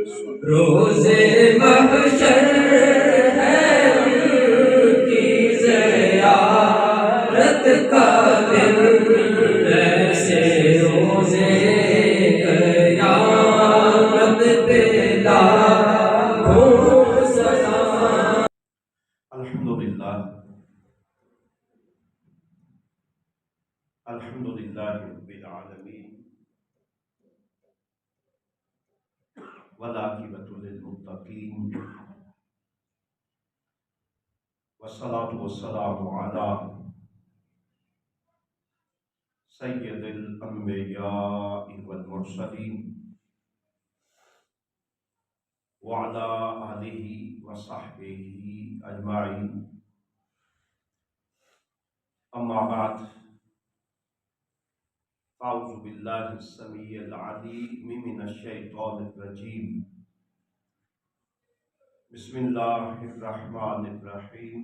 روز محشر ہے ان کی زیارت کا دن، ایسے روز قیامت پہ لاکھوں سلام۔ الحمدللہ رب العالمین والعاقبۃ للمتقین والصلاة والسلام علی سید الانبیاء والمرسلین وعلی آلہ وصحبہ اجمعین، اما بعد، اعوذ باللہ السمیع العلیم من الشیطان الرجیم، بسم اللہ الرحمن الرحیم،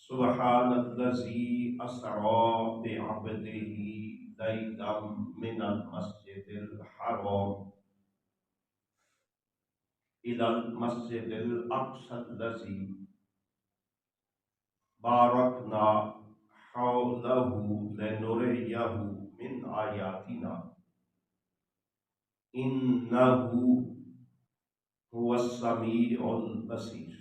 سبحان الذی اسری بعبدہ لیلا من المسجد الحرام الی المسجد الاقصی الذی بارکنا حولہ لنریہ من آیاتنا انہ هو السمیع البصیر۔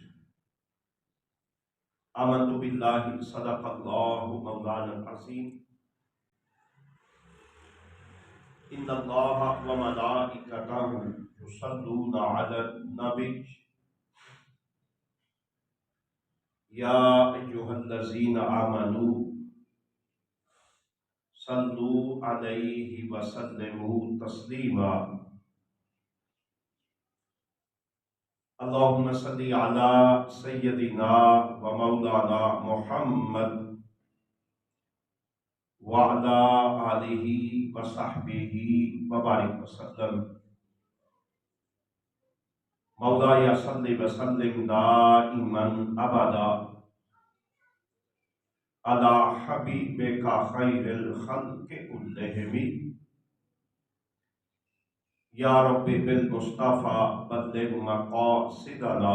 آمنت باللہ، صدق اللہ مولانا العظیم، ان اللہ وملائکتہ یصلون علی النبی یا ایھا الذین آمنوا صلوا علیہ وسلموا تسلیما۔ اللہم صلی علی سیدنا و مولانا محمد وعلی آلہ وصحبہ وبارک وسلم۔ مولایا صلی وسلم دائما ابدا علی حبیبک خیر الخلق کلہم، یا رب بالمصطفیٰ بلغ مقاصدنا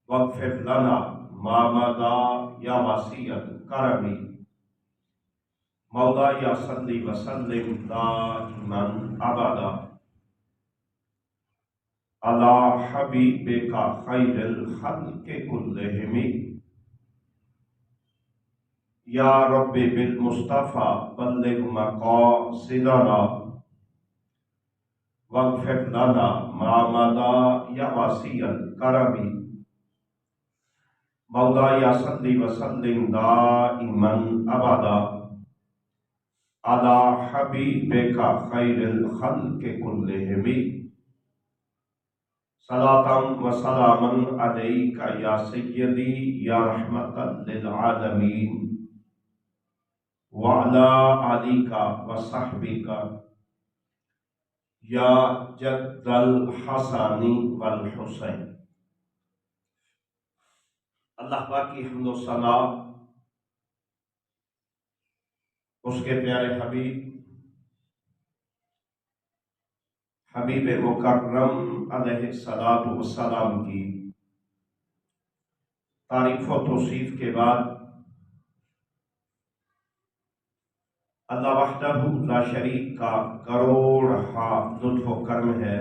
واغفر لنا ما مضی یا وسیع الکرم۔ مولایا صلی وسلم دائما ابدا علی حبیبک خیر الخلق کلہم، یا رب بالمصطفیٰ بلغ مقاصدنا واغفر لنا ما مضی یا وسیع الکرم۔ مولایا صلی وسلم دائما ابدا علی حبیبک خیر الخلق کلہم، صلاۃ و سلاما علیک یا سیدی یا رحمۃ للعالمین، وعلی آلک وصحبک یا جد الحسن والحسین۔ اللہ پاک کی حمد و ثنا اس کے پیارے حبیب مکرم علیہ الصلاۃ والسلام کی تعریف و توصیف کے بعد، اللہ وحدہ لا شریک کا کروڑہا لطف و کرم ہے،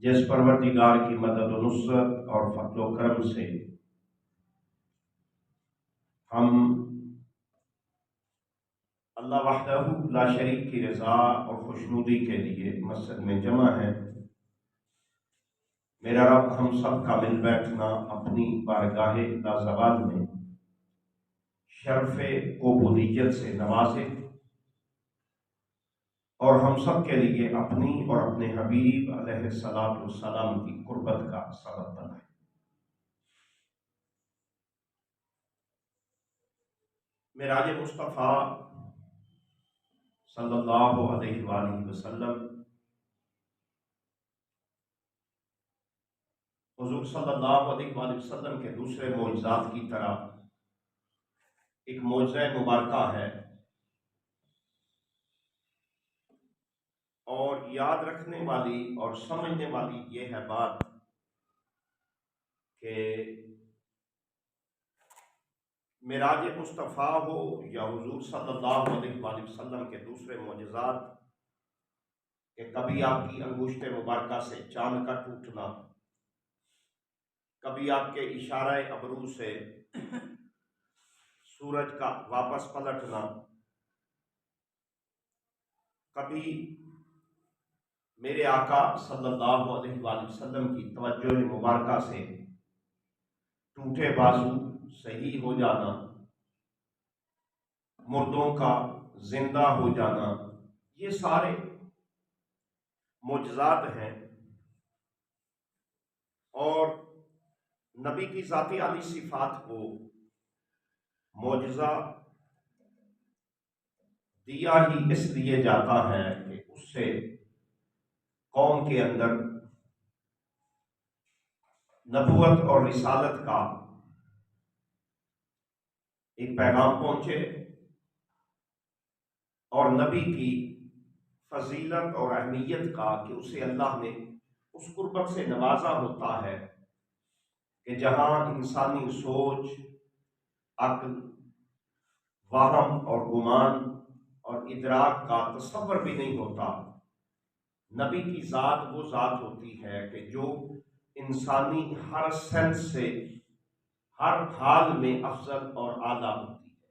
جس پروردگار کی مدد و نصرت اور فضل و کرم سے ہم اللہ وحدہ لا شریک کی رضا اور خوشنودی کے لیے مسجد میں جمع ہیں۔ میرا رب ہم سب کا مل بیٹھنا اپنی بارگاہ لازوال میں شرف قبولیت سے نوازے، اور ہم سب کے لیے اپنی اور اپنے حبیب علیہ الصلاۃ والسلام کی قربت کا سبب بنائے۔ معراج مصطفیٰ صلی اللہ علیہ وآلہ وسلم حضور صلی اللہ علیہ وآلہ وسلم کے دوسرے معجزات کی طرح ایک معجزہ مبارکہ ہے اور یاد رکھنے والی اور سمجھنے والی یہ ہے بات کہ معراج مصطفیٰ ہو یا حضور صلی اللہ علیہ وآلہ وسلم کے دوسرے معجزات، کہ کبھی آپ کی انگشت مبارکہ سے چاند کا ٹوٹنا، کبھی آپ کے اشارہ ابرو سے سورج کا واپس پلٹنا، کبھی میرے آقا صلی اللہ علیہ وآلہ وسلم کی توجہ مبارکہ سے ٹوٹے بازو صحیح ہو جانا، مردوں کا زندہ ہو جانا، یہ سارے معجزات ہیں۔ اور نبی کی ذاتی عالی صفات کو معجزہ دیا ہی اس لیے جاتا ہے کہ اس سے قوم کے اندر نبوت اور رسالت کا ایک پیغام پہنچے، اور نبی کی فضیلت اور اہمیت کا کہ اسے اللہ نے اس قربت سے نوازا ہوتا ہے کہ جہاں انسانی سوچ، عقل، وہم اور گمان اور ادراک کا تصور بھی نہیں ہوتا۔ نبی کی ذات وہ ذات ہوتی ہے کہ جو انسانی ہر سینس سے ہر حال میں افضل اور اعلیٰ ہوتی ہے۔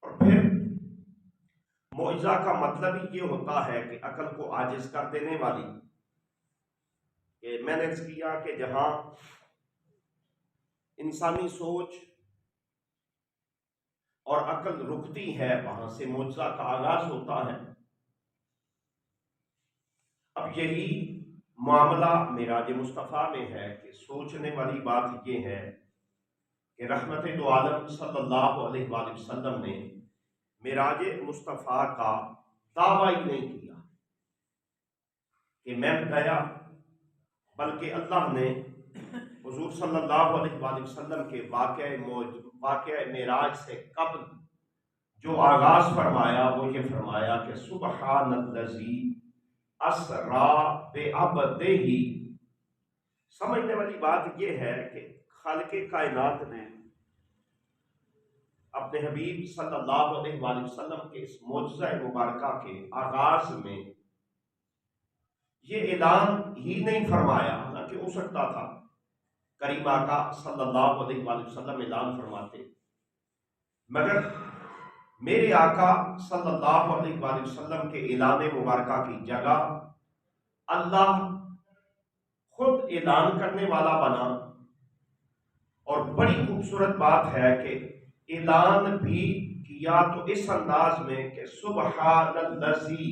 اور پھر معجزہ کا مطلب ہی یہ ہوتا ہے کہ عقل کو عاجز کر دینے والی، کہ میں نے عرض کیا کہ جہاں انسانی سوچ اور عقل رکتی ہے وہاں سے معجزہ کا آغاز ہوتا ہے۔ اب یہی معاملہ معراج مصطفیٰ میں ہے کہ سوچنے والی بات یہ ہے کہ رحمت دو عالم صلی اللہ علیہ وآلہ وسلم نے معراج مصطفیٰ کا دعویٰ ہی نہیں کیا کہ میں گیا، بلکہ اللہ نے حضور صلی اللہ علیہ وآلہ وسلم کے واقعہ معراج سے قبل جو آغاز فرمایا وہ یہ فرمایا کہ سبحان الذی اسری بعبدہ۔ سمجھنے والی بات یہ ہے کہ خالق کائنات نے اپنے حبیب صلی اللہ علیہ وآلہ وسلم کے اس معجزہ مبارکہ کے آغاز میں یہ اعلان ہی نہیں فرمایا، حالانکہ ہو سکتا تھا کریم آقا صلی اللہ علیہ وآلہ وسلم اعلان فرماتے، مگر میرے آقا صلی اللہ علیہ وآلہ وسلم کے اعلان مبارکہ کی جگہ اللہ خود اعلان کرنے والا بنا۔ اور بڑی خوبصورت بات ہے کہ اعلان بھی کیا تو اس انداز میں کہ سبحان الذی،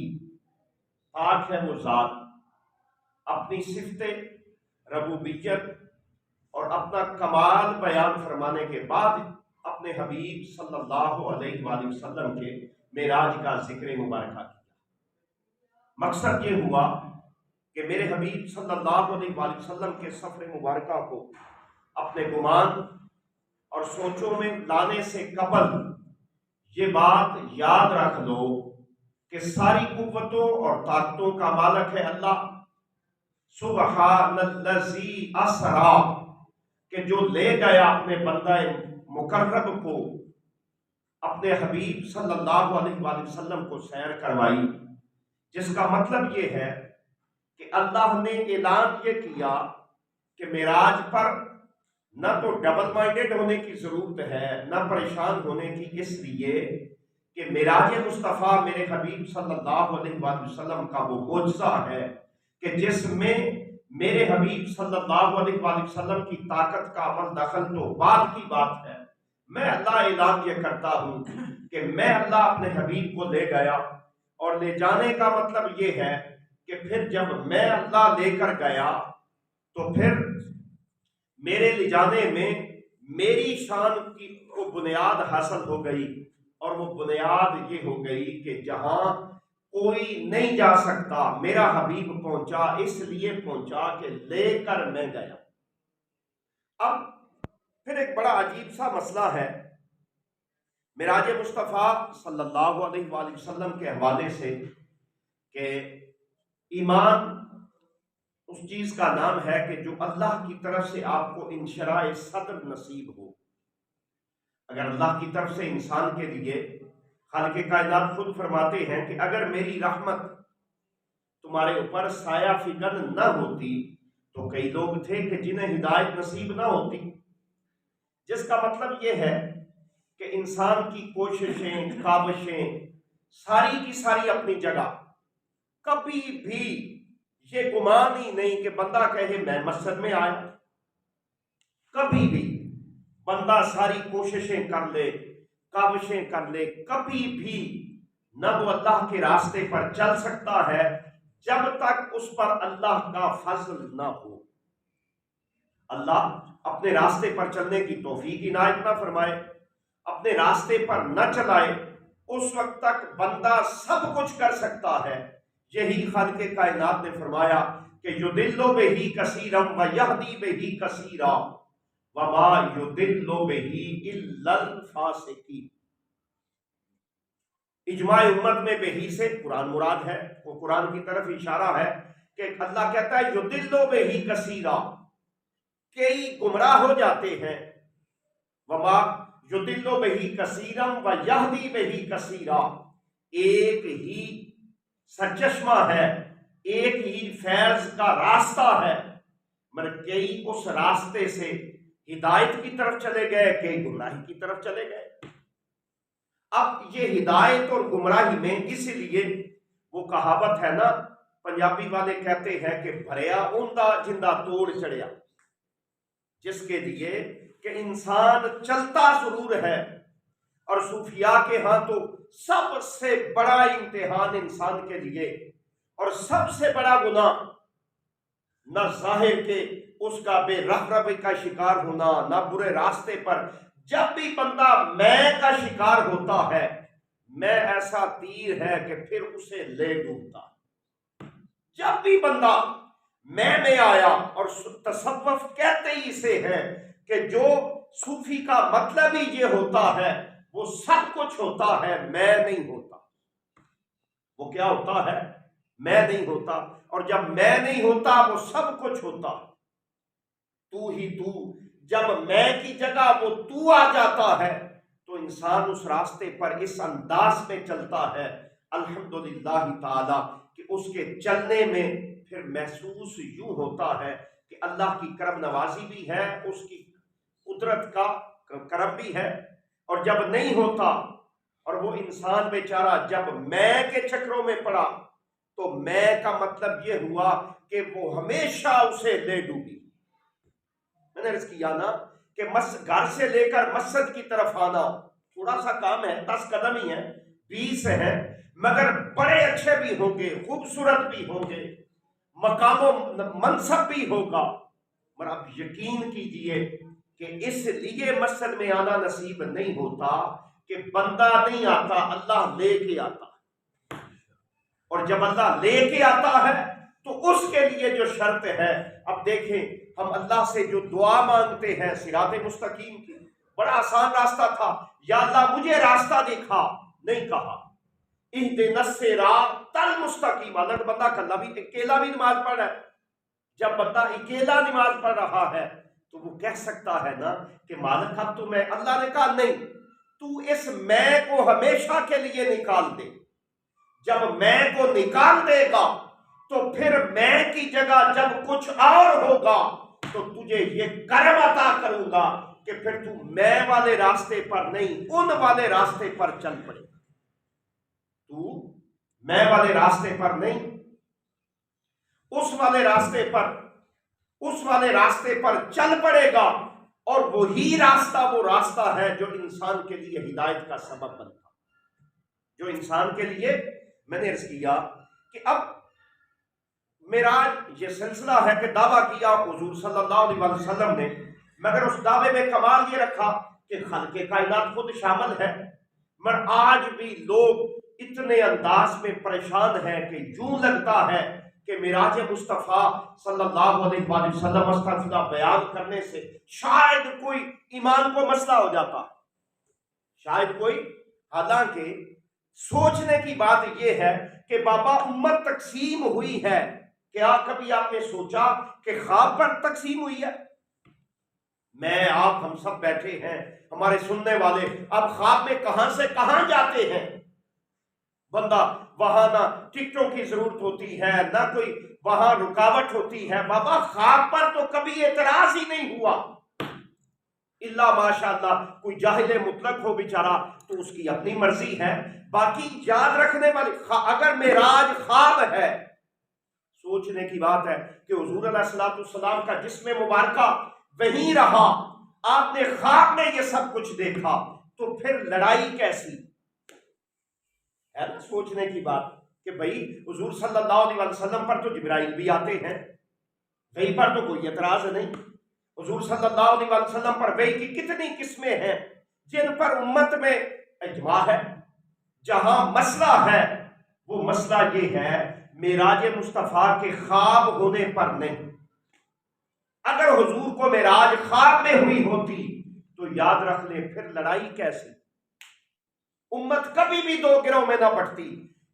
پاک ہے وہ ذات، اپنی صفت ربوبیت اور اپنا کمال بیان فرمانے کے بعد اپنے حبیب صلی اللہ علیہ وآلہ وسلم کے معراج کا ذکر مبارکہ کیا۔ مقصد یہ ہوا کہ میرے حبیب صلی اللہ علیہ وآلہ وسلم کے سفر مبارکہ کو اپنے گمان اور سوچوں میں لانے سے قبل یہ بات یاد رکھ لو کہ ساری قوتوں اور طاقتوں کا مالک ہے اللہ۔ سبحان الذی اسری، کہ جو لے گیا اپنے بندہ مقرب کو، اپنے حبیب صلی اللہ علیہ وآلہ وسلم کو سیر کروائی، جس کا مطلب یہ ہے کہ اللہ نے اعلان یہ کیا کہ معراج پر نہ تو ڈبل مائنڈڈ ہونے کی ضرورت ہے، نہ پریشان ہونے کی، اس لیے کہ معراج مصطفیٰ میرے حبیب صلی اللہ علیہ وآلہ وسلم کا وہ معجزہ ہے کہ جس میں میرے حبیب صلی اللہ علیہ وآلہ وسلم کی طاقت کا عمل دخل تو بعد کی بات ہے۔ میں اللہ اعلان یہ کرتا ہوں کہ میں اللہ اپنے حبیب کو لے گیا، اور لے جانے کا مطلب یہ ہے کہ پھر جب میں اللہ لے کر گیا تو پھر میرے لے جانے میں میری شان کی وہ بنیاد حاصل ہو گئی، اور وہ بنیاد یہ ہو گئی کہ جہاں کوئی نہیں جا سکتا میرا حبیب پہنچا، اس لیے پہنچا کہ لے کر میں گیا۔ اب پھر ایک بڑا عجیب سا مسئلہ ہے معراج مصطفیٰ صلی اللہ علیہ وآلہ وسلم کے حوالے سے کہ ایمان اس چیز کا نام ہے کہ جو اللہ کی طرف سے آپ کو انشراح صدر نصیب ہو۔ اگر اللہ کی طرف سے انسان کے لیے، خالق کائنات خود فرماتے ہیں کہ اگر میری رحمت تمہارے اوپر سایہ فکن نہ ہوتی تو کئی لوگ تھے کہ جنہیں ہدایت نصیب نہ ہوتی، جس کا مطلب یہ ہے کہ انسان کی کوششیں، کاوشیں ساری کی ساری اپنی جگہ، کبھی بھی یہ گمان ہی نہیں کہ بندہ کہے میں مسجد میں آیا، کبھی بھی بندہ ساری کوششیں کر لے، کاوشیں کر لے، کبھی بھی نہ وہ اللہ کے راستے پر چل سکتا ہے جب تک اس پر اللہ کا فضل نہ ہو۔ اللہ اپنے راستے پر چلنے کی توفیق عنایت نہ فرمائے، اپنے راستے پر نہ چلائے، اس وقت تک بندہ سب کچھ کر سکتا ہے۔ یہی خالق کائنات نے فرمایا کہ یضل بہ کثیرا ویہدی بہ کثیرا وما یضل بہ الا الفاسقین۔ اجماع امت میں بہی سے قرآن مراد ہے، وہ قرآن کی طرف اشارہ ہے کہ اللہ کہتا ہے یضل بہ کثیرا، کئی گمراہ ہو جاتے ہیں، وما یضل بہ کثیرا ویہدی بہ کثیرا، ایک ہی سرچشمہ ہے، ایک ہی فیض کا راستہ ہے، مگر کئی اس راستے سے ہدایت کی طرف چلے گئے، کئی گمراہی کی طرف چلے گئے۔ اب یہ ہدایت اور گمراہی میں اسی لیے وہ کہاوت ہے نا، پنجابی والے کہتے ہیں کہ بھریا اوندا جندہ توڑ چڑھیا، جس کے لیے کہ انسان چلتا ضرور ہے، اور صوفیاء کے ہاں تو سب سے بڑا امتحان انسان کے لیے اور سب سے بڑا گناہ نہ ظاہر کے اس کا بے رغبتی کا شکار ہونا، نہ برے راستے پر جب بھی بندہ میں کا شکار ہوتا ہے، میں ایسا تیر ہے کہ پھر اسے لے ڈوبتا۔ جب بھی بندہ میں آیا، اور تصوف کہتے ہی اسے ہیں کہ جو صوفی کا مطلب ہی یہ ہوتا ہے وہ سب کچھ ہوتا ہے، میں نہیں ہوتا۔ وہ کیا ہوتا ہے؟ میں نہیں ہوتا، اور جب میں نہیں ہوتا وہ سب کچھ ہوتا، تو ہی تو۔ جب میں کی جگہ وہ تو آ جاتا ہے تو انسان اس راستے پر اس انداز میں چلتا ہے الحمدللہ تعالی کہ اس کے چلنے میں پھر محسوس یوں ہوتا ہے کہ اللہ کی کرم نوازی بھی ہے، اس کی قدرت کا کرم بھی ہے۔ اور جب نہیں ہوتا اور وہ انسان بیچارہ جب میں کے چکروں میں پڑا تو میں کا مطلب یہ ہوا کہ وہ ہمیشہ اسے لے ڈوبی۔ میں نے عرض کیا نا کہ گھر سے لے کر مسجد کی طرف آنا تھوڑا سا کام ہے، 10 قدم ہی ہے، 20 ہے، مگر بڑے اچھے بھی ہوں گے، خوبصورت بھی ہوں گے، مقام و منصب بھی ہوگا، مگر اب یقین کیجئے کہ اس لیے مسجد میں آنا نصیب نہیں ہوتا کہ بندہ نہیں آتا، اللہ لے کے آتا، اور جب اللہ لے کے آتا ہے تو اس کے لیے جو شرط ہے، اب دیکھیں ہم اللہ سے جو دعا مانگتے ہیں صراط مستقیم کی، بڑا آسان راستہ تھا، یا اللہ مجھے راستہ دکھا، نہیں کہا اہدنا الصراط المستقیم۔ اگر بندہ کلا بھی اکیلا بھی نماز پڑھ رہا ہے، جب بندہ اکیلا نماز پڑھ رہا ہے تو وہ کہہ سکتا ہے نا کہ مالک اب تو میں، اللہ نے کہا نہیں، تو اس میں کو ہمیشہ کے لیے نکال دے، جب میں کو نکال دے گا تو پھر میں کی جگہ جب کچھ اور ہوگا تو تجھے یہ کرم عطا کروں گا کہ پھر تو میں والے راستے پر نہیں ان والے راستے پر چل پڑے، تو میں والے راستے پر نہیں اس والے راستے پر چل پڑے گا، اور وہی راستہ ہے جو انسان کے لیے ہدایت کا سبب بنتا، جو انسان کے لیے، میں نے عرض کیا کہ اب معراج یہ سلسلہ ہے کہ دعویٰ کیا حضور صلی اللہ علیہ وسلم نے، مگر اس دعوے میں کمال یہ رکھا کہ خالق کائنات خود شامل ہے، مگر آج بھی لوگ اتنے انداز میں پریشان ہیں کہ یوں لگتا ہے کہ معراج مصطفیٰ صلی اللہ علیہ وسلم استغفراللہ بیان کرنے سے شاید کوئی ایمان کو مسئلہ ہو جاتا، شاید کوئی، حالانکہ سوچنے کی بات یہ ہے کہ بابا امت تقسیم ہوئی ہے، کیا کبھی آپ نے سوچا کہ خواب پر تقسیم ہوئی ہے؟ میں آپ ہم سب بیٹھے ہیں، ہمارے سننے والے، اب خواب میں کہاں سے کہاں جاتے ہیں؟ بندہ وہاں نہ ٹکٹوں کی ضرورت ہوتی ہے، نہ کوئی وہاں رکاوٹ ہوتی ہے۔ بابا خواب پر تو کبھی اعتراض ہی نہیں ہوا، اللہ ماشاء اللہ کوئی جاہل مطلق ہو بیچارہ تو اس کی اپنی مرضی ہے۔ باقی یاد رکھنے والی اگر معراج خواب ہے، سوچنے کی بات ہے کہ حضور علیہ السلام کا جسم مبارکہ وہیں رہا، آپ نے خواب میں یہ سب کچھ دیکھا، تو پھر لڑائی کیسی ہے؟ نا سوچنے کی بات کہ بھئی حضور صلی اللہ علیہ وسلم پر تو جبرائیل بھی آتے ہیں، وہی پر تو کوئی اعتراض نہیں۔ حضور صلی اللہ علیہ وسلم پر وحی کی کتنی قسمیں ہیں جن پر امت میں اجماع ہے۔ جہاں مسئلہ ہے وہ مسئلہ یہ ہے معراج مصطفیٰ کے خواب ہونے پر نہیں۔ اگر حضور کو معراج خواب میں ہوئی ہوتی تو یاد رکھ لیں پھر لڑائی کیسی؟ امت کبھی بھی دو گروہ میں نہ بٹتی،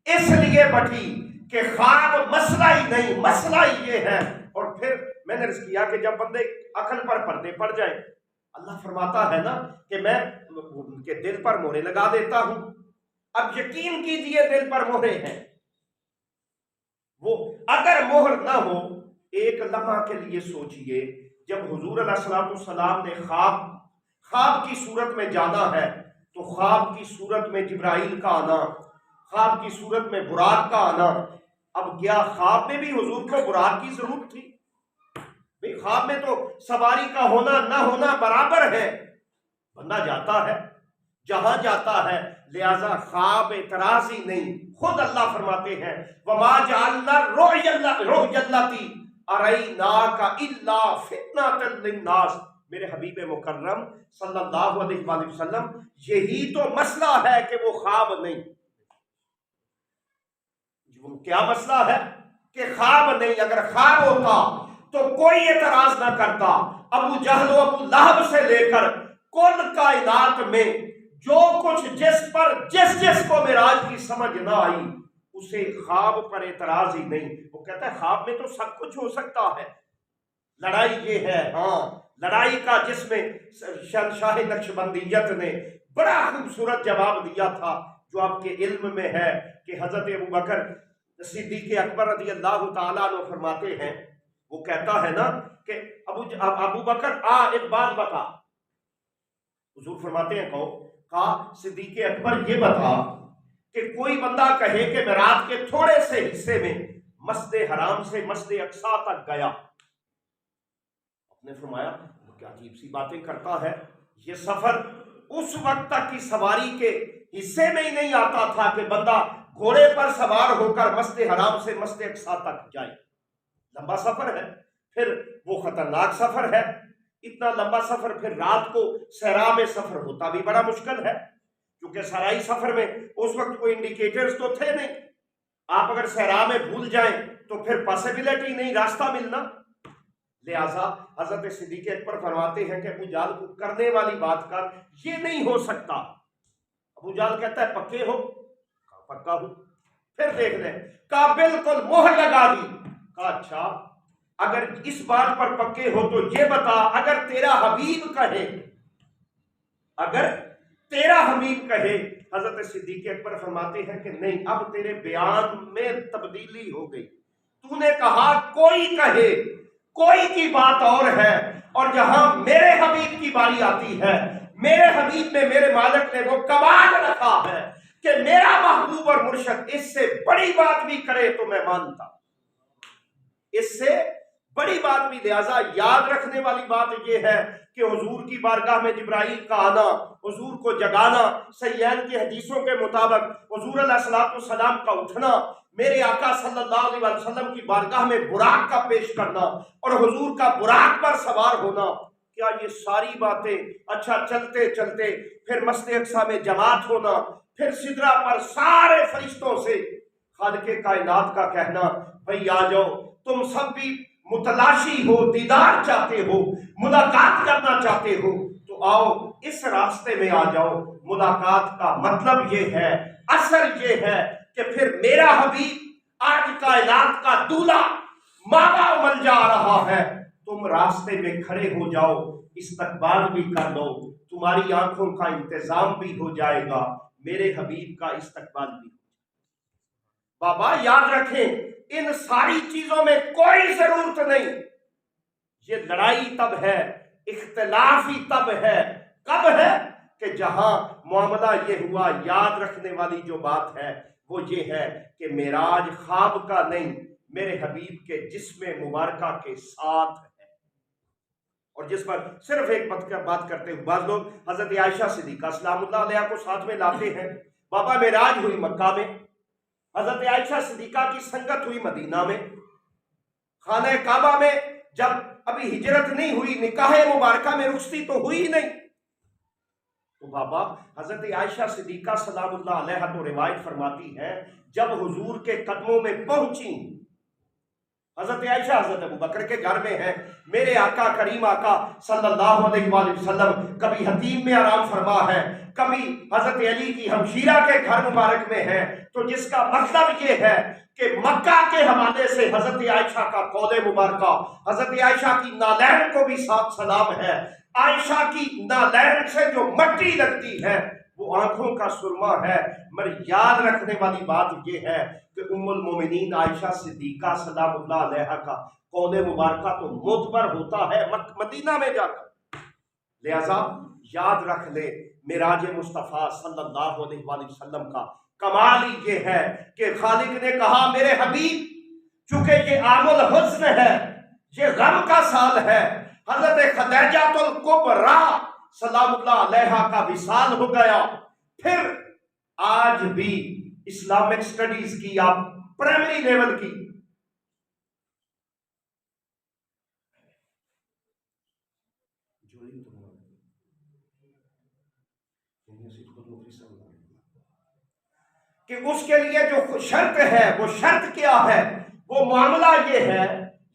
اس لیے بٹی کہ خواب مسئلہ ہی نہیں، مسئلہ ہی یہ ہے۔ اور پھر میں نے عرض کیا کہ جب بندے عقل پر پردے پڑ جائیں، اللہ فرماتا ہے نا کہ میں ان کے دل پر مہرے لگا دیتا ہوں۔ اب یقین کیجئے دل پر مہرے ہیں، وہ اگر مہر نہ ہو، ایک لمحہ کے لیے سوچئے جب حضور علیہ السلام نے خواب کی صورت میں جانا ہے تو خواب کی صورت میں جبرائیل کا آنا، خواب کی صورت میں براق کا آنا، اب کیا خواب میں بھی حضور کو براق کی ضرورت تھی؟ بھئی خواب میں تو سواری کا ہونا نہ ہونا برابر ہے، بندہ جاتا ہے جہاں جاتا ہے، لہذا خواب اعتراض ہی نہیں۔ خود اللہ فرماتے ہیں وَمَا جَعَلْنَا الرُّؤْيَا الَّتِي أَرَيْنَاكَ إِلَّا فِتْنَةً لِلنَّاسِ، میرے حبیب مکرم صلی اللہ علیہ وآلہ وسلم، یہی تو مسئلہ ہے کہ وہ خواب نہیں۔ کیا مسئلہ ہے کہ خواب نہیں؟ اگر خواب ہوتا تو کوئی اعتراض نہ کرتا۔ ابو جہل و ابو لہب سے لے کر کل کائنات میں جو کچھ جس کو معراج کی سمجھ نہ آئی اسے خواب پر اعتراض ہی نہیں۔ وہ کہتا ہے خواب میں تو سب کچھ ہو سکتا ہے، لڑائی یہ ہے۔ ہاں، لڑائی کا جس میں شہنشاہ نقشبندیت نے بڑا خوبصورت جواب دیا تھا جو آپ کے علم میں ہے کہ حضرت ابو بکر صدیق اکبر رضی اللہ تعالیٰ عنہ فرماتے ہیں، وہ کہتا ہے نا کہ ابو بکر ایک بات بتا، حضور فرماتے ہیں کہا صدیق اکبر یہ بتا کہ کوئی بندہ کہے کہ میں رات کے تھوڑے سے حصے میں مسجد حرام سے مسجد اقصی تک گیا۔ آپ نے فرمایا کیا عجیب سی باتیں کرتا ہے، یہ سفر اس وقت تک کی سواری کے حصے میں ہی نہیں آتا تھا کہ بندہ گھوڑے پر سوار ہو کر مسجد حرام سے مسجد اقصی تک جائے۔ لمبا سفر ہے، پھر وہ خطرناک سفر ہے، اتنا لمبا سفر، پھر رات کو صحرا میں سفر ہوتا بھی بڑا مشکل ہے، کیونکہ صحرائی سفر میں اس وقت کوئی انڈیکیٹرز تو تھے نہیں، آپ اگر صحرا میں بھول جائیں تو پھر پاسبلٹی نہیں راستہ ملنا۔ لہذا حضرت صدیق اکبر فرماتے ہیں کہ ابو جہل کو کرنے والی بات کر، یہ نہیں ہو سکتا۔ ابو جہل کہتا ہے پکے ہو؟ کہا پکا ہوں۔ پھر دیکھ لیں، کہا بالکل مہر لگا دی۔ کہا اچھا اگر اس بات پر پکے ہو تو یہ بتا اگر تیرا حبیب کہے، اگر تیرا حبیب کہے۔ حضرت صدیق اکبر فرماتے ہیں کہ نہیں، اب تیرے بیان میں تبدیلی ہو گئی، تو نے کہا کوئی کہے، کوئی کی بات اور ہے، اور جہاں میرے حبیب کی باری آتی ہے، میرے حبیب میں میرے مالک نے وہ کمال رکھا ہے کہ میرا محبوب اور مرشد اس سے بڑی بات بھی کرے تو میں مانتا، اس سے بڑی بات بھی۔ لہذا یاد رکھنے والی بات یہ ہے کہ حضور کی بارگاہ میں جبرائیل کا آنا، حضور کو جگانا، صحیحین کی حدیثوں کے مطابق حضور علیہ السلام کا اٹھنا، میرے آقا صلی اللہ علیہ وسلم کی بارگاہ میں براق کا پیش کرنا اور حضور کا براق پر سوار ہونا، کیا یہ ساری باتیں؟ اچھا چلتے چلتے پھر مسجد اقصی میں جماعت ہونا، پھر سدرہ پر سارے فرشتوں سے خالق کائنات کا کہنا بھئی آ جاؤ، تم سب بھی متلاشی ہو، دیدار چاہتے ہو، ملاقات کرنا چاہتے ہو تو آؤ اس راستے میں آ جاؤ۔ ملاقات کا مطلب یہ ہے اثر یہ ہے کہ پھر میرا حبیب آج کائنات کا دولہا ماوا مل جا رہا ہے، تم راستے میں کھڑے ہو جاؤ، استقبال بھی کر لو، تمہاری آنکھوں کا انتظام بھی ہو جائے گا، میرے حبیب کا استقبال بھی۔ بابا یاد رکھیں ان ساری چیزوں میں کوئی ضرورت نہیں، یہ لڑائی تب ہے، اختلاف ہی تب ہے، کب ہے کہ جہاں معاملہ یہ ہوا۔ یاد رکھنے والی جو بات ہے وہ یہ ہے کہ معراج خواب کا نہیں، میرے حبیب کے جسم مبارکہ کے ساتھ ہے۔ اور جس پر صرف ایک بات کرتے ہوئے بعض لوگ حضرت عائشہ صدیقہ سلام اللہ علیہ کو ساتھ میں لاتے ہیں۔ بابا معراج ہوئی مکہ میں، حضرت عائشہ صدیقہ کی سنگت ہوئی مدینہ میں، خانہ کعبہ میں جب ابھی ہجرت نہیں ہوئی، نکاح مبارکہ میں رخصتی تو ہوئی نہیں، تو بابا حضرت عائشہ صدیقہ سلام اللہ علیہ تو روایت فرماتی ہے جب حضور کے قدموں میں پہنچی، حضرت عائشہ حضرت ابوبکر کے گھر میں ہیں، میرے آقا کریم آقا صلی اللہ علیہ وآلہ وسلم کبھی حتیم میں آرام فرما ہے، کبھی حضرت علی کی ہمشیرہ کے گھر مبارک میں ہیں، تو جس کا مطلب یہ ہے کہ مکہ کے حوالے سے حضرت عائشہ کا قول مبارکہ، حضرت عائشہ کی نالین کو بھی ساتھ سلام ہے، عائشہ کی نالین سے جو مٹی لگتی ہے وہ آنکھوں کا سرما ہے۔ مگر یاد رکھنے والی بات یہ ہے کہ ام المومنین عائشہ صدیقہ سلام اللہ علیہ کا قول مبارکہ تو معتبر ہوتا ہے مدینہ میں جا کر، لہذا یاد رکھ لے معراج مصطفیٰ صلی اللہ علیہ وآلہ وسلم کا کمال ہی یہ ہے کہ خالق نے کہا میرے حبیب چونکہ یہ عام الحزن ہے، یہ غم کا سال ہے، حضرت خدیجہ الکبریٰ سلام اللہ علیہ کا وصال ہو گیا، پھر آج بھی اسلامک سٹڈیز کی آپ پرائمری لیول کی کہ اس کے لیے جو شرط ہے وہ شرط کیا ہے، وہ معاملہ یہ ہے،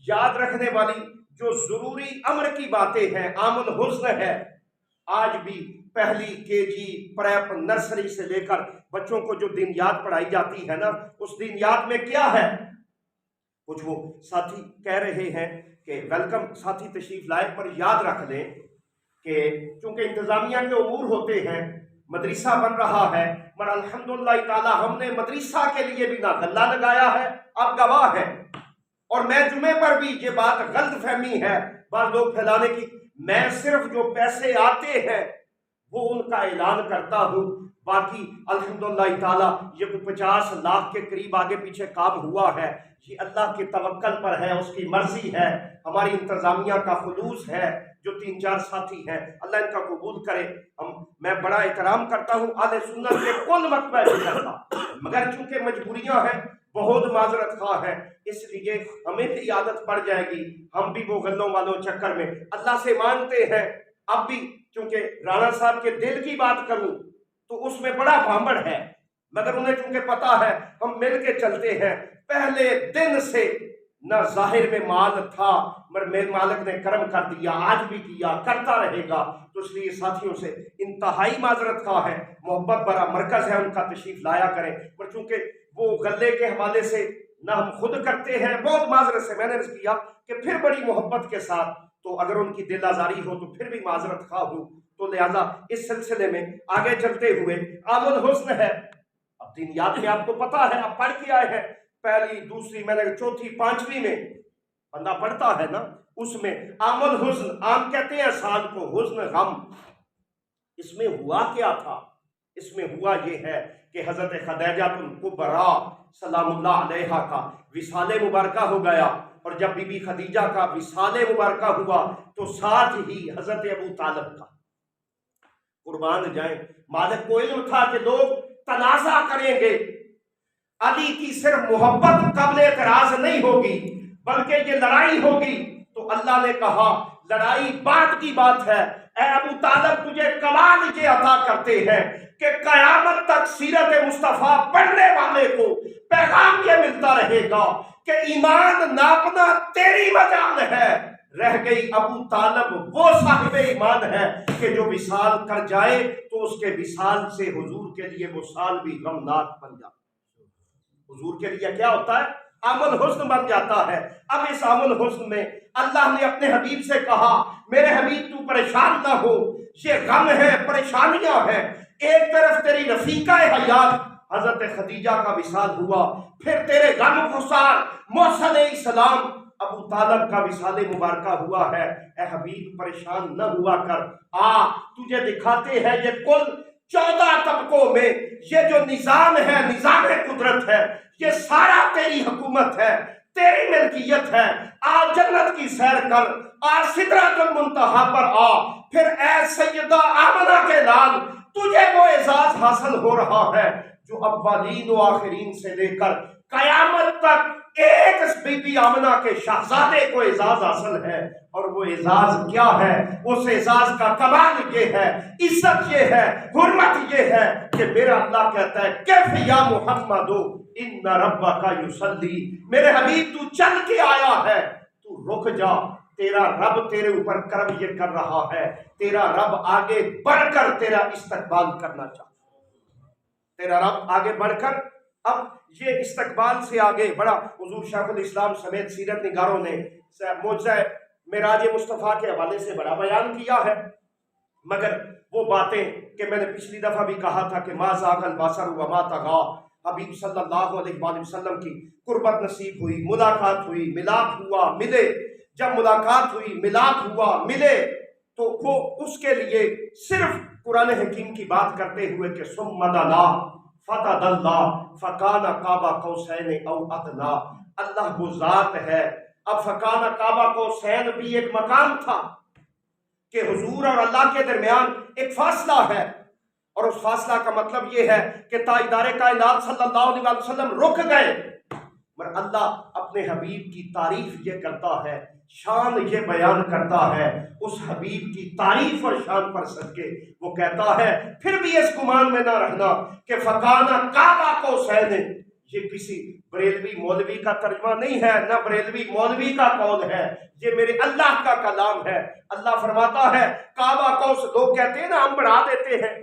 یاد رکھنے والی جو ضروری امر کی باتیں ہیں، عام الحزن ہے، آج بھی پہلی کے جی پریپ نرسری سے لے کر بچوں کو جو دینیات پڑھائی جاتی ہے نا، اس دینیات میں کیا ہے؟ کچھ وہ ساتھی کہہ رہے ہیں کہ ویلکم ساتھی تشریف لائے، پر یاد رکھ لیں کہ چونکہ انتظامیہ کے امور ہوتے ہیں، مدرسہ بن رہا ہے، مگر الحمدللہ تعالی ہم نے مدرسہ کے لیے بھی نہ غلہ لگایا ہے، آپ گواہ ہیں، اور میں جمعے پر بھی یہ بات غلط فہمی ہے بعض لوگ پھیلانے کی، میں صرف جو پیسے آتے ہیں وہ ان کا اعلان کرتا ہوں، باقی الحمدللہ تعالی یہ 50 لاکھ کے قریب آگے پیچھے کام ہوا ہے، یہ اللہ کے توکل پر ہے، اس کی مرضی ہے، ہماری انتظامیہ کا خلوص ہے، جو 3-4 ساتھی ہیں اللہ ان کا قبول کرے، میں بڑا احترام کرتا ہوں اہل سنت کے کل مکتبہ کرتا، مگر چونکہ مجبوریاں ہیں، بہت معذرت خواہ ہیں، اس لیے ہمیں بھی عادت پڑ جائے گی، ہم بھی وہ غلوں والوں چکر میں اللہ سے مانگتے ہیں۔ اب بھی چونکہ رانا صاحب کے دل کی بات کروں تو اس میں بڑا بھامبڑ ہے، مگر انہیں چونکہ پتا ہے ہم مل کے چلتے ہیں، پہلے دن سے نہ ظاہر میں مال تھا مگر میرے مالک نے کرم کر دیا، آج بھی کیا، کرتا رہے گا، تو اس لیے ساتھیوں سے انتہائی معذرت خواہ ہے، محبت بڑا مرکز ہے ان کا، تشریف لایا کریں، پر چونکہ وہ غلے کے حوالے سے نہ ہم خود کرتے ہیں، بہت معذرت سے میں نے عرض کیا کہ پھر بڑی محبت کے ساتھ، تو اگر ان کی دل آزاری ہو تو پھر بھی معذرت خواہ ہوں، تو لہذا اس سلسلے میں آگے چلتے ہوئے عام الحسن ہے، اب دینیات میں آپ کو پتا ہے، آپ پڑھ کے آئے ہیں، پہلی دوسری میں نے چوتھی پانچویں میں بندہ پڑھتا ہے نا، اس میں عام الحزن، عام کہتے ہیں سال کو، حزن غم، اس میں ہوا کیا تھا؟ اس میں ہوا یہ ہے کہ حضرت خدیجہ الکبریٰ سلام اللہ علیہ کا وصال مبارکہ ہو گیا، اور جب بی بی خدیجہ کا وصال مبارکہ ہوا تو ساتھ ہی حضرت ابو طالب کا، قربان جائیں، مالک کو علم تھا کہ لوگ تنازع کریں گے، علی کی صرف محبت قبل اعتراض نہیں ہوگی بلکہ یہ لڑائی ہوگی، تو اللہ نے کہا لڑائی بعد کی بات ہے، اے ابو طالب تجھے کمال یہ عطا کرتے ہیں کہ قیامت تک سیرت مصطفیٰ پڑھنے والے کو پیغام یہ ملتا رہے گا کہ ایمان ناپنا تیری مجال ہے، رہ گئی ابو طالب وہ صاحب ایمان ہے کہ جو وصال کر جائے تو اس کے وصال سے حضور کے لیے وہ سال بھی غمناک بن جاتا ہے۔ حضور کے لیے کیا ہوتا ہے؟ عامل حسن بن جاتا ہے۔ اب اس عامل حسن میں اللہ نے اپنے حبیب سے کہا میرے حبیب تو پریشان نہ ہو، یہ غم ہے، پریشانیاں ہیں۔ ایک طرف تیری رفیقہ حیات حضرت خدیجہ کا وصال ہوا، پھر تیرے غم گسار موسیٰ علیہ السلام ابو طالب کا وصال مبارکہ ہوا ہے۔ اے حبیب پریشان نہ ہوا کر، تجھے دکھاتے ہیں یہ کل 14 طبقوں میں یہ جو نظام ہے، نظام قدرت ہے، یہ سارا تیری حکومت ہے، تیری ملکیت ہے۔ جنت کی سیر کر، سدرۃ المنتہا پر پھر اے سیدہ آمنہ کے لال تجھے وہ اعزاز حاصل ہو رہا ہے جو اولین و آخرین سے لے کر قیامت تک ایک بی بی آمنہ کے شہزادے کو اعزاز حاصل ہے۔ اور وہ اعزاز کیا ہے؟ اس اعزاز کا کمال یہ ہے، عزت یہ ہے، حرمت یہ ہے کہ میرا اللہ کہتا ہے کیف یا محمد ان ربک یصلی، میرے حبیب تو چل کے آیا ہے، تو رک جا، تیرا رب تیرے اوپر کرم یہ کر رہا ہے، تیرا رب آگے بڑھ کر تیرا استقبال کرنا چاہتا ہے، تیرا رب آگے بڑھ کر۔ اب یہ استقبال سے آگے بڑا حضور شیخ الاسلام سمیت سیرت نگاروں نے معجزہ معراج مصطفیٰ کے حوالے سے بڑا بیان کیا ہے، مگر وہ باتیں کہ میں نے پچھلی دفعہ بھی کہا تھا کہ ما زاغ البصر وما طغی، حبیب صلی اللہ علیہ وآلہ وسلم کی قربت نصیب ہوئی، ملاقات ہوئی، ملاپ ہوا، ملے، جب ملاقات ہوئی، ملاپ ہوا، ملے، تو وہ اس کے لیے صرف قرآن حکیم کی بات کرتے ہوئے کہ ثم دنا فتدلی فکان قاب قوسین او ادنی، اللہ وہ ذات ہے۔ اب فکان قاب قوسین بھی ایک مقام تھا کہ حضور اور اللہ کے درمیان ایک فاصلہ ہے، اور اس فاصلہ کا مطلب یہ ہے کہ تاجدار کائنات صلی اللہ علیہ وسلم رک گئے، مگر اللہ اپنے حبیب کی تعریف یہ کرتا ہے، شان یہ بیان کرتا ہے، اس حبیب کی تعریف اور شان پر صدقے وہ کہتا ہے پھر بھی اس گمان میں نہ رہنا کہ فکانہ کعبہ قوسین، یہ کسی بریلوی مولوی کا ترجمہ نہیں ہے، نہ بریلوی مولوی کا قول ہے، یہ میرے اللہ کا کلام ہے۔ اللہ فرماتا ہے کعبہ قوس، لوگ کہتے ہیں نا ہم بڑھا دیتے ہیں،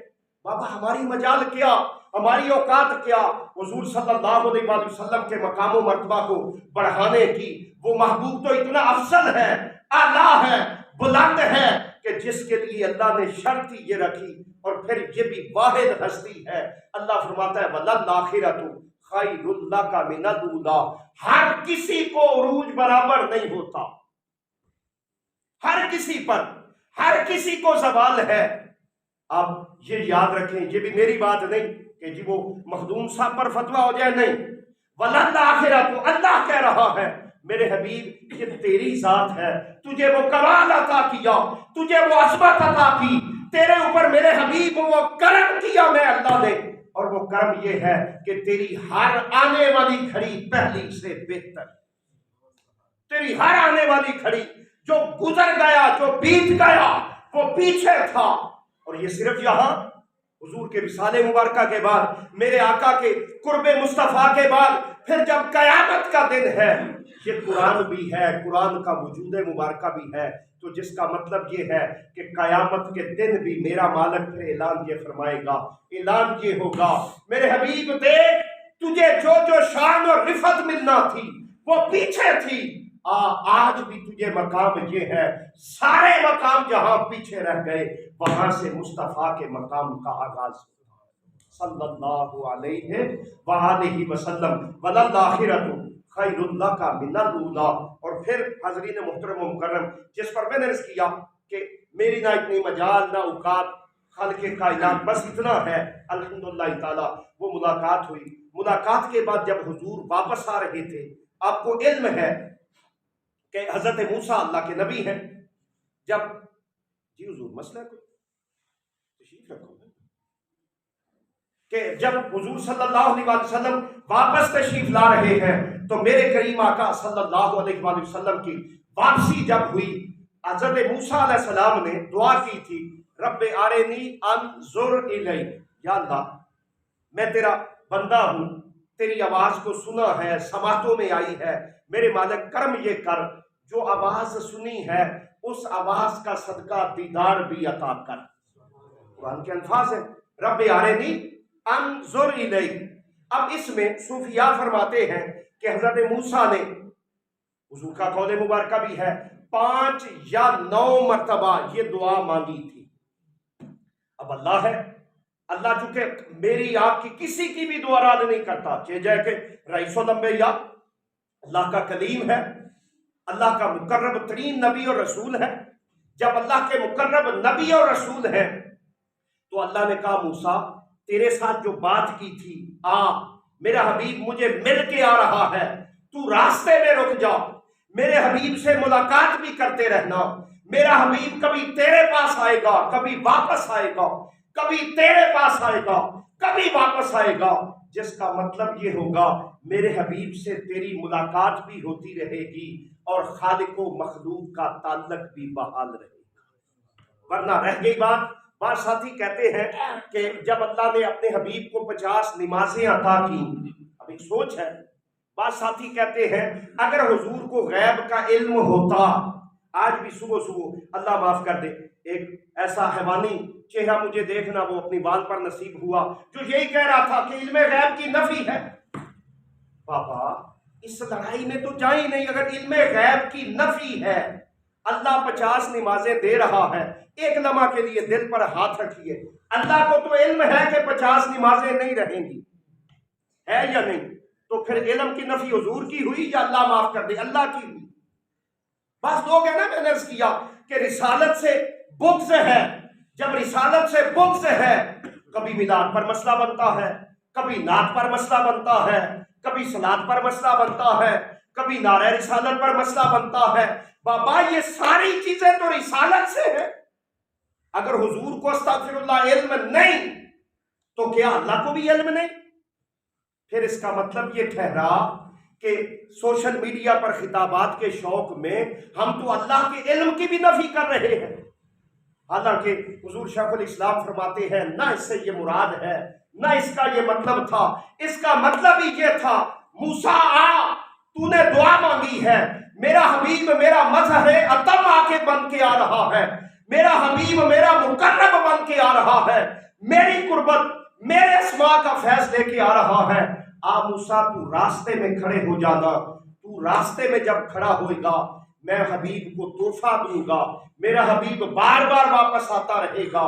بابا ہماری مجال کیا، ہماری اوقات کیا، حضور صلی اللہ علیہ وآلہ وسلم کے مقام و مرتبہ کو بڑھانے کی، وہ محبوب تو اتنا افضل ہے، اعلیٰ ہے، بلند ہے کہ جس کے لیے اللہ نے شرط یہ رکھی، اور پھر یہ بھی واحد ہستی ہے۔ اللہ فرماتا ہے وَلَلْآخِرَةُ خَيْرٌ لَكَ مِنَ الْأُولَىٰ، ہر کسی کو عروج برابر نہیں ہوتا، ہر کسی پر، ہر کسی کو زوال ہے۔ آپ یہ یاد رکھیں، یہ بھی میری بات نہیں کہ جی وہ مخدوم صاحب پر فتویٰ ہو جائے، نہیں، وَلَلْآخِرَةُ اللہ کہہ رہا ہے میرے حبیب یہ تیری ذات ہے، تجھے وہ کمال عطا کیا، تجھے وہ عظمت عطا کی، تیرے اوپر میرے حبیب وہ کرم کیا میں اللہ نے، اور وہ کرم یہ ہے کہ تیری ہر آنے والی گھڑی پہلی سے بہتر، تیری ہر آنے والی گھڑی جو گزر گیا، جو بیت گیا، وہ پیچھے تھا، اور یہ صرف یہاں حضور کے وصال مبارکہ کے بعد، میرے آقا کے قرب مصطفیٰ کے بعد، پھر جب قیامت کا دن ہے، یہ قرآن بھی ہے، قرآن کا وجود مبارکہ بھی ہے، تو جس کا مطلب یہ ہے کہ قیامت کے دن بھی میرا مالک پھر اعلان یہ فرمائے گا، اعلان یہ ہوگا میرے حبیب دیکھ تجھے جو جو شان اور رفعت ملنا تھی وہ پیچھے تھی، آج بھی تجھے مقام یہ ہے، سارے مقام جہاں پیچھے رہ گئے وہاں سے مصطفیٰ کے مقام کا آغاز صلی اللہ علیہ وآلہ وسلم وَلَلْآخِرَةُ خَيْرٌ لَكَ مِنَ الْأُولَىٰ۔ اور پھر حضرین محترم و مکرم، جس پر میں نے عرض کیا کہ میری نہ اتنی مجال نہ اوقات، خالق کائنات بس اتنا ہے، الحمدللہ تعالی وہ ملاقات ہوئی۔ ملاقات کے بعد جب حضور واپس آ رہے تھے، آپ کو علم ہے کہ حضرت موسیٰ اللہ کے نبی ہیں، جب جی حضور مسئلہ کوئی تشریف رکھو کہ جب حضور صلی اللہ علیہ وسلم واپس تشریف لا رہے ہیں تو میرے کریم آقا صلی اللہ علیہ وسلم کی واپسی جب ہوئی، حضرت موسیٰ علیہ السلام نے دعا کی تھی رب آرینی انظر الی، یا اللہ میں تیرا بندہ ہوں، تیری آواز کو سنا ہے، سماعتوں میں آئی ہے، میرے مالک کرم یہ کر، جو آواز سنی ہے اس آواز کا صدقہ دیدار بھی عطا کر۔ قرآن کے الفاظ ہیں رب ارنی انظر الیک۔ اب اس میں صوفیاء فرماتے ہیں کہ حضرت موسیٰ نے، حضور کا قول مبارکہ بھی ہے، 5 یا 9 مرتبہ یہ دعا مانگی تھی۔ اب اللہ ہے، اللہ چونکہ میری آپ کی کسی کی بھی دعا رد نہیں کرتا، جائے کہ رئیس الانبیاء اللہ کا کلیم ہے، اللہ کا مقرب ترین نبی اور رسول ہے۔ جب اللہ کے مقرب نبی اور رسول ہیں تو اللہ نے کہا موسیٰ تیرے ساتھ جو بات کی تھی میرا حبیب مجھے مل کے آ رہا ہے، تو راستے میں رک جا، میرے حبیب سے ملاقات بھی کرتے رہنا، میرا حبیب کبھی تیرے پاس آئے گا، کبھی واپس آئے گا، کبھی تیرے پاس آئے گا، کبھی واپس آئے گا، جس کا مطلب یہ ہوگا میرے حبیب سے تیری ملاقات بھی ہوتی رہے گی اور خالق و مخلوق کا تعلق بھی بحال رہے گا۔ ورنہ رہ گئی بات ساتھی کہتے ہیں کہ جب اللہ نے اپنے حبیب کو 50 نمازیں عطا کی، اب ایک سوچ ہے، بعض ساتھی کہتے ہیں اگر حضور کو غیب کا علم ہوتا، آج بھی صبح صبح اللہ معاف کر دے ایک ایسا حیوانی چہرہ مجھے دیکھنا وہ اپنی وال پر نصیب ہوا جو یہی کہہ رہا تھا کہ علم غیب کی نفی ہے۔ بابا اس لڑائی میں تو جائیں نہیں، اگر علم غیب کی نفی ہے، اللہ 50 نمازیں دے رہا ہے، ایک لمحہ کے لیے دل پر ہاتھ رکھیے، اللہ کو تو علم ہے کہ 50 نمازیں نہیں رہیں گی، ہے یا نہیں؟ تو پھر علم کی نفی حضور کی ہوئی یا اللہ معاف کر دے اللہ کی ہوئی؟ بس لوگ ہیں نا، میں نے عرض کیا کہ رسالت سے بغض ہے، جب رسالت سے بغض ہے کبھی میلاد پر مسئلہ بنتا ہے، کبھی نعت پر مسئلہ بنتا ہے، کبھی صلاۃ پر مسئلہ بنتا ہے، کبھی نعرہ رسالت پر مسئلہ بنتا ہے۔ بابا یہ ساری چیزیں تو رسالت سے ہیں، اگر حضور کو استغفر اللہ علم نہیں تو کیا اللہ کو بھی علم نہیں؟ پھر اس کا مطلب یہ ٹھہرا کہ سوشل میڈیا پر خطابات کے شوق میں ہم تو اللہ کے علم کی بھی نفی کر رہے ہیں، حالانکہ حضور شیخ الاسلام فرماتے ہیں نہ اس سے یہ مراد ہے، نہ اس کا یہ مطلب تھا، اس کا مطلب ہی یہ تھا موسیٰ تو نے دعا مانگی ہے، میرا حبیب میرا مظہر اتم آ کے بن کے آ رہا ہے، میرا حبیب میرا مقرب بن کے آ رہا ہے، میری قربت میرے اسماء کا فیض لے کے آ رہا ہے۔ موسیٰ تو راستے میں کھڑے ہو جانا، تو راستے میں جب کھڑا ہوئے گا میں حبیب کو تحفہ دوں گا، میرا حبیب بار بار واپس آتا رہے گا۔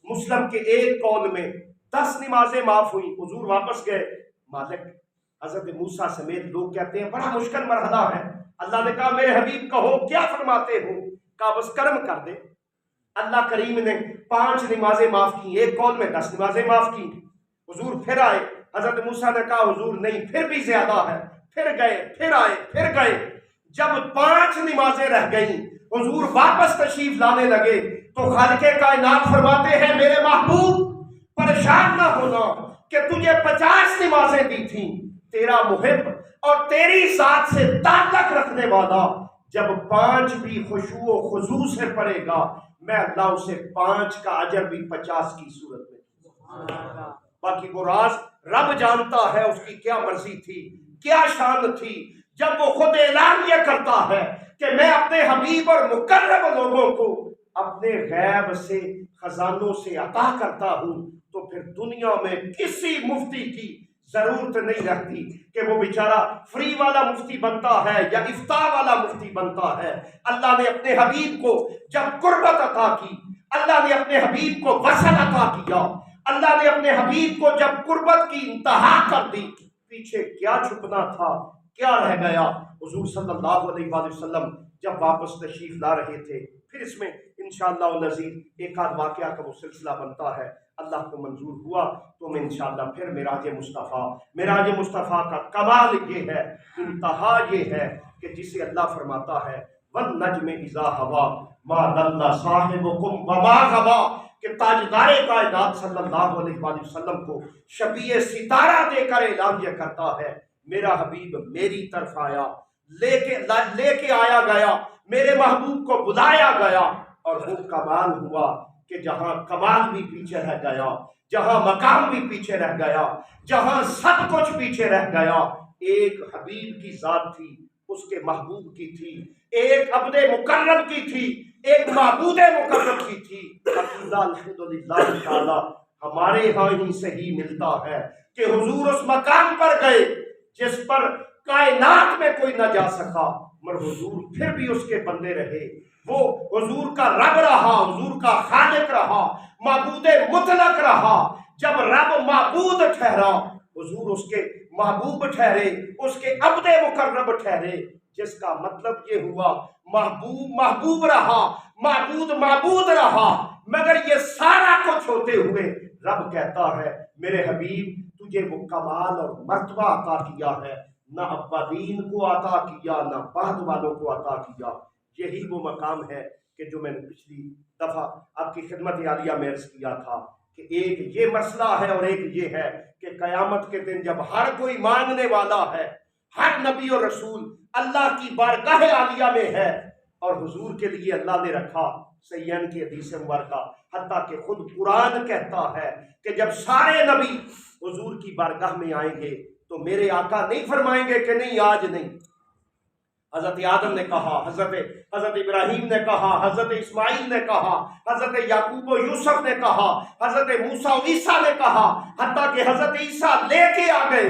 مسلم کے ایک قول میں 10 نمازیں معاف ہوئی، حضور واپس گئے، مالک حضرت موسیٰ سمیت لوگ کہتے ہیں بڑا مشکل مرحلہ ہے، اللہ نے کہا میرے حبیب کہو کیا فرماتے ہو؟ کہا بس کرم کر دے۔ اللہ کریم نے 5 نمازیں معاف کی، ایک قول میں 10 نمازیں معاف کی۔ حضور پھر آئے، حضرت موسیٰ نے کہا حضور نہیں پھر بھی زیادہ ہے، پھر گئے، پھر آئے، پھر گئے، جب 5 نمازیں رہ گئیں حضور واپس تشریف لانے لگے تو خالق کائنات فرماتے ہیں میرے محبوب پریشان نہ ہونا کہ تجھے 50 نمازیں دی تھیں، تیرا محب اور تیری ذات سے تعلق رکھنے والا جب 5 بھی خشوع و خضوع سے پڑھے گا میں اللہ اسے 5 کا اجر بھی 50 کی صورت میں۔ باقی وہ راز رب جانتا ہے اس کی کیا مرضی تھی، کیا شان تھی، جب وہ خود اعلان یہ کرتا ہے کہ میں اپنے حبیب اور مقرب لوگوں کو اپنے غیب سے خزانوں سے عطا کرتا ہوں تو پھر دنیا میں کسی مفتی کی ضرورت نہیں رہتی کہ وہ بیچارہ فری والا مفتی بنتا ہے یا افتاء والا مفتی بنتا ہے۔ اللہ نے اپنے حبیب کو جب قربت عطا کی، اللہ نے اپنے حبیب کو وصل عطا کیا، اللہ نے اپنے حبیب کو جب قربت کی انتہا کر دی، پیچھے کیا چھپنا تھا، کیا رہ گیا؟ حضور صلی اللہ علیہ وآلہ وسلم جب واپس تشریف لا رہے تھے، پھر اس میں انشاءاللہ العزیز ایک آدھ واقعہ کا وہ سلسلہ بنتا ہے، اللہ کو منظور ہوا تو میں انشاءاللہ پھر معراج مصطفیٰ کا کمال یہ ہے، انتہا یہ ہے کہ جسے اللہ فرماتا ہے وَالنَّجْمِ إِذَا هَوَىٰ مَا ضَلَّ صَاحِبُكُمْ وَمَا غَوَىٰ، کہ تاجدار کائنات صلی اللہ علیہ وآلہ وسلم کو شفیع ستارہ دے کر اعلان یہ کرتا ہے میرا حبیب میری طرف آیا، لے کے آیا گیا، میرے محبوب کو بلایا گیا، اور وہ کمال ہوا کہ جہاں کمال بھی پیچھے رہ گیا، جہاں مقام بھی پیچھے رہ گیا، جہاں سب کچھ پیچھے رہ گیا، ایک حبیب کی ذات تھی اس کے محبوب کی تھی، ایک عبد مکرم کی تھی، ایک معبود مکرم کی تھی۔ عقیدہ الحمدللہ تعالی ہمارے ہاں ہی صحیح ملتا ہے کہ حضور اس مقام پر گئے جس پر کائنات میں کوئی نہ جا سکا، مگر حضور پھر بھی اس کے بندے رہے۔ وہ حضور کا رب رہا، حضور کا خالق رہا، معبود مطلق رہا۔ جب رب معبود ٹھہرا، حضور اس کے محبوب ٹھہرے، اس کے عبد مکرم ٹھہرے، جس کا مطلب یہ ہوا محبوب محبوب رہا، معبود معبود رہا۔ مگر یہ سارا کچھ ہوتے ہوئے رب کہتا ہے میرے حبیب تجھے وہ کمال اور مرتبہ عطا کیا ہے، نہ اولین کو عطا کیا نہ بعد والوں کو عطا کیا۔ یہی وہ مقام ہے کہ جو میں نے پچھلی دفعہ آپ کی خدمت عالیہ میں عرض کیا تھا کہ ایک یہ مسئلہ ہے اور ایک یہ ہے کہ قیامت کے دن جب ہر کوئی مانگنے والا ہے، ہر نبی اور رسول اللہ کی بارگاہ عالیہ میں ہے، اور حضور کے لیے اللہ نے رکھا سیئن کی حدیث مبارکہ، حتیٰ کہ خود قرآن کہتا ہے کہ جب سارے نبی حضور کی بارگاہ میں آئیں گے تو میرے آقا نہیں فرمائیں گے کہ نہیں آج نہیں۔ حضرت آدم نے کہا، حضرت ابراہیم نے کہا، حضرت اسماعیل نے کہا، حضرت یعقوب و یوسف نے کہا، حضرت موسیٰ و عیسیٰ نے کہا، حتیٰ کہ حضرت عیسیٰ لے کے آ گئے۔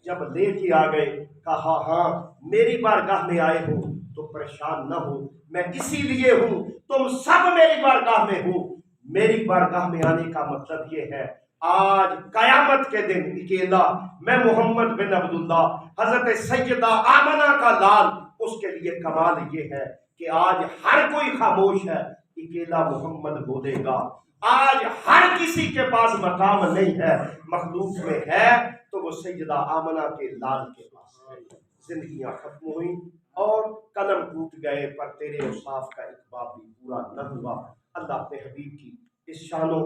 جب لے کے آ گئے کہا ہاں میری بارگاہ میں آئے ہو تو پریشان نہ ہو، میں اسی لیے ہوں، تم سب میری بارگاہ میں ہو۔ میری بارگاہ میں آنے کا مطلب یہ ہے آج قیامت کے دن اکیلا میں محمد بن عبداللہ حضرت سیدہ آمنہ کا لال، اس کے لیے کمال یہ ہے کہ آج ہر کوئی خاموش ہے، اکیلا محمد بولے گا۔ آج ہر کسی کے پاس مقام نہیں ہے، مخلوق میں ہے تو وہ سیدہ آمنہ کے لال کے پاس ہے۔ زندگیاں ختم ہوئیں اور قلم ٹوٹ گئے، پر تیرے اوصاف کا ایک باب بھی پورا نہ ہوا۔ اللہ اپنے حبیب کی اس شان و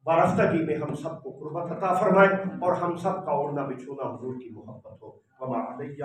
برفتگی میں ہم سب کو قربت عطا فرمائے، اور ہم سب کا اوڑھنا بچھونا حضور کی محبت ہو۔ وما علیہ